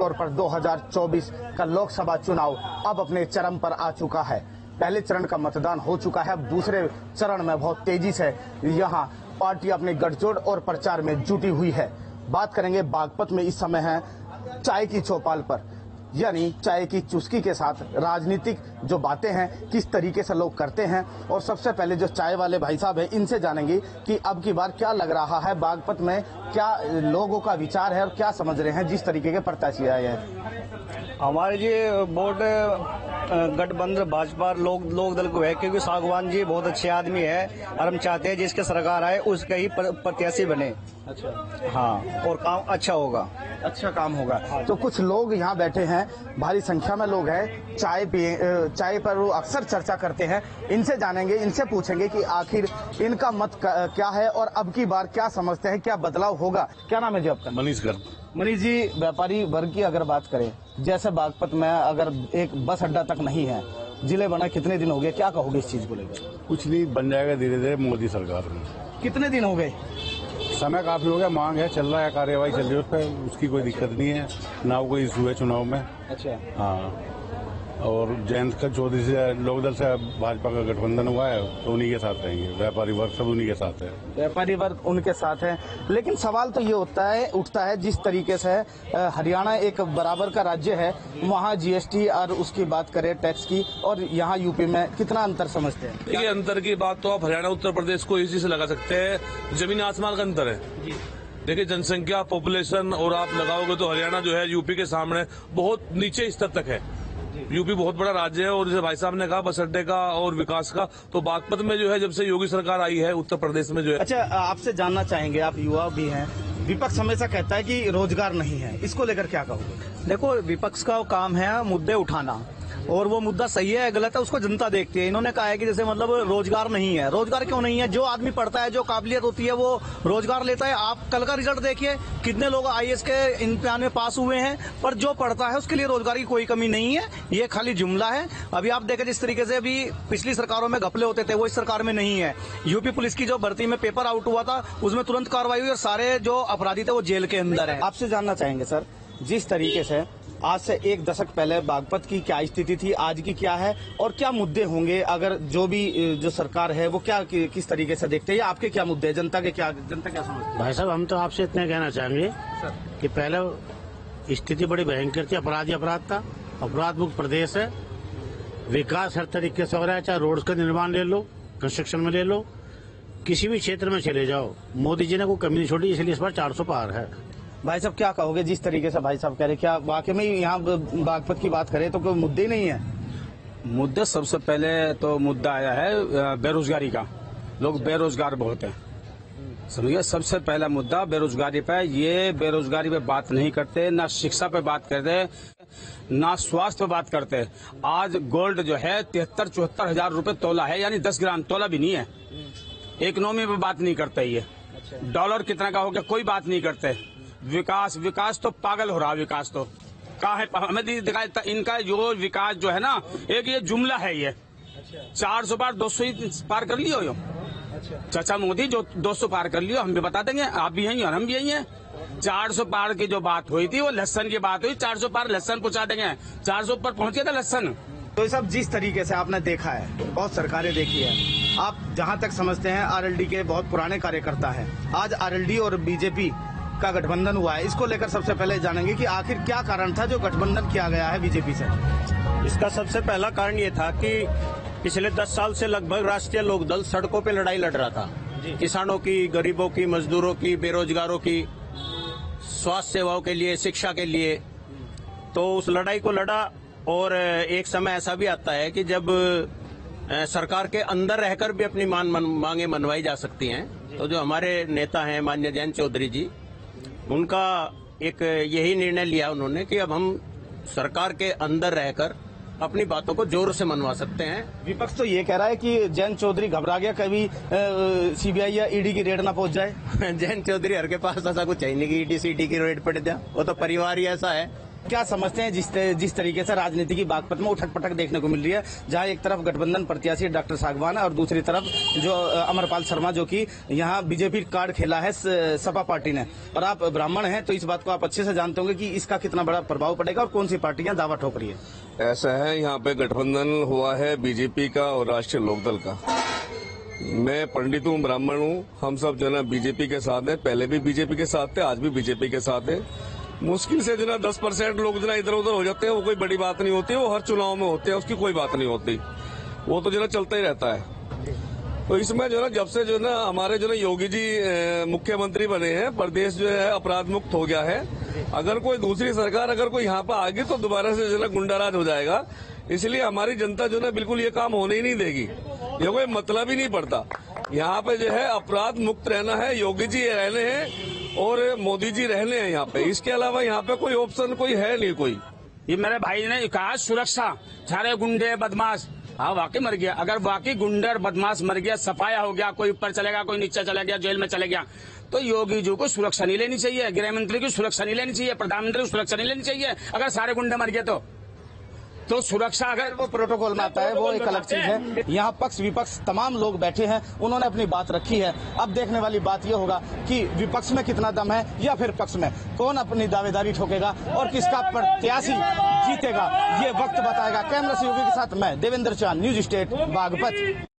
तौर पर 2024 का लोकसभा चुनाव अब अपने चरम पर आ चुका है। पहले चरण का मतदान हो चुका है, अब दूसरे चरण में बहुत तेजी से यहाँ पार्टी अपने गठजोड़ और प्रचार में जुटी हुई है। बात करेंगे बागपत में इस समय है चाय की चौपाल पर, यानी चाय की चुस्की के साथ राजनीतिक जो बातें हैं किस तरीके से लोग करते हैं। और सबसे पहले जो चाय वाले भाई साहब हैं इनसे जानेंगे कि अब की बार क्या लग रहा है बागपत में, क्या लोगों का विचार है और क्या समझ रहे हैं जिस तरीके के प्रत्याशी आए हैं। हमारे जी वोट गठबंधन भाजपा लोक दल को है, क्योंकि सागवान जी बहुत अच्छे आदमी है और हम चाहते हैं जिसके सरकार आए उसके ही प्रत्याशी बने। अच्छा, हाँ, और काम अच्छा होगा, अच्छा काम होगा। तो कुछ लोग यहाँ बैठे हैं, भारी संख्या में लोग हैं, चाय पर वो अक्सर चर्चा करते हैं। इनसे जानेंगे, इनसे पूछेंगे कि आखिर इनका मत क्या है और अब की बार क्या समझते हैं, क्या बदलाव होगा। क्या नाम है जी आपका? मनीष गर्ग। मनीष जी, व्यापारी वर्ग की अगर बात करें, जैसे बागपत में अगर एक बस अड्डा तक नहीं है, जिले बना कितने दिन हो गए, क्या कहोगे इस चीज को लेकर? कुछ नहीं, बन जाएगा धीरे धीरे मोदी सरकार में। कितने दिन हो गए? समय काफी हो गया, मांग है, चल रहा है, कार्यवाही चल रही है उस पर, उसकी कोई दिक्कत नहीं है ना, कोई इशू है चुनाव में। अच्छा, हाँ, और जयंत का चौधरी से लोकदल से भाजपा का गठबंधन हुआ है तो उन्हीं के साथ रहेंगे, व्यापारी वर्ग सब उन्हीं के साथ है। व्यापारी वर्ग उनके साथ है, लेकिन सवाल तो ये उठता है जिस तरीके से हरियाणा एक बराबर का राज्य है, वहाँ जीएसटी और उसकी बात करें टैक्स की, और यहाँ यूपी में कितना अंतर समझते हैं? देखिए, अंतर की बात तो आप हरियाणा उत्तर प्रदेश को इसी से लगा सकते हैं, जमीन आसमान का अंतर है। देखिए, जनसंख्या, पॉपुलेशन और आप लगाओगे तो हरियाणा जो है यूपी के सामने बहुत नीचे स्तर तक है। यूपी बहुत बड़ा राज्य है, और जैसे भाई साहब ने कहा बस अड्डे का और विकास का, तो बागपत में जो है जब से योगी सरकार आई है उत्तर प्रदेश में जो है। अच्छा, आपसे जानना चाहेंगे, आप युवा भी हैं, विपक्ष हमेशा कहता है कि रोजगार नहीं है, इसको लेकर क्या कहोगे? देखो, विपक्ष का काम है मुद्दे उठाना, और वो मुद्दा सही है गलत है उसको जनता देखती है। इन्होंने कहा है कि जैसे मतलब रोजगार नहीं है, रोजगार क्यों नहीं है? जो आदमी पढ़ता है, जो काबिलियत होती है, वो रोजगार लेता है। आप कल का रिजल्ट देखिए, कितने लोग आईएएस के इम्तिहान में पास हुए हैं, पर जो पढ़ता है उसके लिए रोजगार की कोई कमी नहीं है, ये खाली जुमला है। अभी आप देखें जिस तरीके से अभी पिछली सरकारों में घपले होते थे वो इस सरकार में नहीं है। यूपी पुलिस की जो भर्ती में पेपर आउट हुआ था उसमें तुरंत कार्रवाई हुई और सारे जो अपराधी थे वो जेल के अंदर है। आपसे जानना चाहेंगे सर, जिस तरीके से आज से एक दशक पहले बागपत की क्या स्थिति थी, आज की क्या है, और क्या मुद्दे होंगे अगर जो सरकार है वो क्या किस तरीके से देखते हैं, या आपके क्या मुद्दे हैं, जनता क्या समझती है? भाई साहब, हम तो आपसे इतना कहना चाहेंगे कि पहले स्थिति बड़ी भयंकर थी, अपराध था, अपराध मुक्त प्रदेश है, विकास हर तरीके से हो रहा है, चाहे रोड का निर्माण ले लो, कंस्ट्रक्शन में ले लो, किसी भी क्षेत्र में चले जाओ, मोदी जी ने कोई कमी नहीं छोड़ी, इसलिए इस बार 400 पार है। भाई साहब, क्या कहोगे जिस तरीके से भाई साहब कह रहे, क्या वाकई में यहाँ बागपत की बात करें तो कोई मुद्दे ही नहीं है? मुद्दे सबसे पहले तो मुद्दा आया है बेरोजगारी का, लोग बेरोजगार बहुत हैं, समझिए। सबसे पहला मुद्दा बेरोजगारी पे, ये बेरोजगारी पे बात नहीं करते, ना शिक्षा पे बात करते, ना स्वास्थ्य पे बात करते। आज गोल्ड जो है 73-74 हजार रूपये तोला है, यानी 10 ग्राम, तोला भी नहीं है। इकोनॉमी पे बात नहीं करते, ये डॉलर कितना का हो गया कोई बात नहीं करते। विकास तो पागल हो रहा, विकास तो कहाँ है, हमें दिखाई इनका जो विकास जो है ना, एक ये जुमला है, ये 400 पार 200 ही पार कर लियो यो। चाचा मोदी जो 200 पार कर लियो, हम भी बता देंगे, आप भी यही और हम भी यही हैं। 400 पार की जो बात हुई थी वो लहसन की बात हुई, 400 पार लहसन पहुंचा देंगे, 400 पर पहुंच गया था लहसन। तो सब जिस तरीके से आपने देखा है, बहुत सरकारें देखी है, आप जहाँ तक समझते हैं आरएलडी के बहुत पुराने कार्यकर्ता है, आज आरएलडी और बीजेपी का गठबंधन हुआ है, इसको लेकर सबसे पहले जानेंगे कि आखिर क्या कारण था जो गठबंधन किया गया है बीजेपी से? इसका सबसे पहला कारण ये था कि पिछले 10 साल से लगभग राष्ट्रीय लोकदल सड़कों पे लड़ाई लड़ रहा था, किसानों की, गरीबों की, मजदूरों की, बेरोजगारों की, स्वास्थ्य सेवाओं के लिए, शिक्षा के लिए। तो उस लड़ाई को लड़ा, और एक समय ऐसा भी आता है कि जब सरकार के अंदर रहकर भी अपनी मांगे मनवाई जा सकती हैं, तो जो हमारे नेता हैं माननीय जयंत चौधरी जी, उनका एक यही निर्णय लिया उन्होंने कि अब हम सरकार के अंदर रहकर अपनी बातों को जोर से मनवा सकते हैं। विपक्ष तो ये कह रहा है कि जयंत चौधरी घबरा गया, कभी सीबीआई या ईडी की रेड ना पहुंच जाए। जयंत चौधरी हर के पास ऐसा कुछ है नहीं कि ईडी सीडी की रेड पड़ जाए, वो तो परिवार ही ऐसा है क्या समझते हैं जिस तरीके से राजनीति की बागपत में उठक पटक देखने को मिल रही है, जहां एक तरफ गठबंधन प्रत्याशी डॉक्टर सागवान है और दूसरी तरफ जो अमरपाल शर्मा, जो कि यहां बीजेपी कार्ड खेला है सपा पार्टी ने, और आप ब्राह्मण हैं तो इस बात को आप अच्छे से जानते होंगे कि इसका कितना बड़ा प्रभाव पड़ेगा और कौन सी पार्टियां दावा ठोक रही है। ऐसा है, यहाँ पे गठबंधन हुआ है बीजेपी का और राष्ट्रीय लोकदल का। मैं पंडित हूँ, ब्राह्मण हूँ, हम सब जो है बीजेपी के साथ हैं, पहले भी बीजेपी के साथ थे, आज भी बीजेपी के साथ है। मुश्किल से जो 10% लोग जो इधर उधर हो जाते हैं, वो कोई बड़ी बात नहीं होती, वो हर चुनाव में होते हैं, उसकी कोई बात नहीं होती, वो तो जो चलता ही रहता है। तो इसमें जो है जब से जो है हमारे जो योगी जी मुख्यमंत्री बने हैं, प्रदेश जो है अपराध मुक्त हो गया है। अगर कोई दूसरी सरकार अगर कोई यहाँ पर आ गई तो दोबारा से जो है गुंडाराज हो जाएगा। इसलिए हमारी जनता जो है बिल्कुल ये काम होने ही नहीं देगी, ये कोई मतलब ही नहीं पड़ता। यहाँ पे जो है अपराध मुक्त रहना है, योगी जी रहने हैं और मोदी जी रहने हैं यहाँ पे, इसके अलावा यहाँ पे कोई ऑप्शन कोई है नहीं कोई। ये मेरे भाई ने कहा सुरक्षा, सारे गुंडे बदमाश, हाँ वाकई मर गया। अगर वाकई गुंडर बदमाश मर गया, सफाया हो गया, कोई ऊपर चलेगा कोई नीचे चला गया, जेल में चले गया, तो योगी जी को सुरक्षा नहीं लेनी चाहिए, गृह मंत्री की सुरक्षा नहीं लेनी चाहिए, प्रधानमंत्री की सुरक्षा नहीं लेनी चाहिए। अगर सारे गुंडे मर गए तो सुरक्षा अगर वो प्रोटोकॉल में आता है वो एक अलग चीज है। यहाँ पक्ष विपक्ष तमाम लोग बैठे हैं, उन्होंने अपनी बात रखी है। अब देखने वाली बात ये होगा कि विपक्ष में कितना दम है या फिर पक्ष में, कौन अपनी दावेदारी ठोकेगा और किसका प्रत्याशी जीतेगा, ये वक्त बताएगा। कैमरा से योगी के साथ मैं देवेंद्र चांद, न्यूज स्टेट बागपत।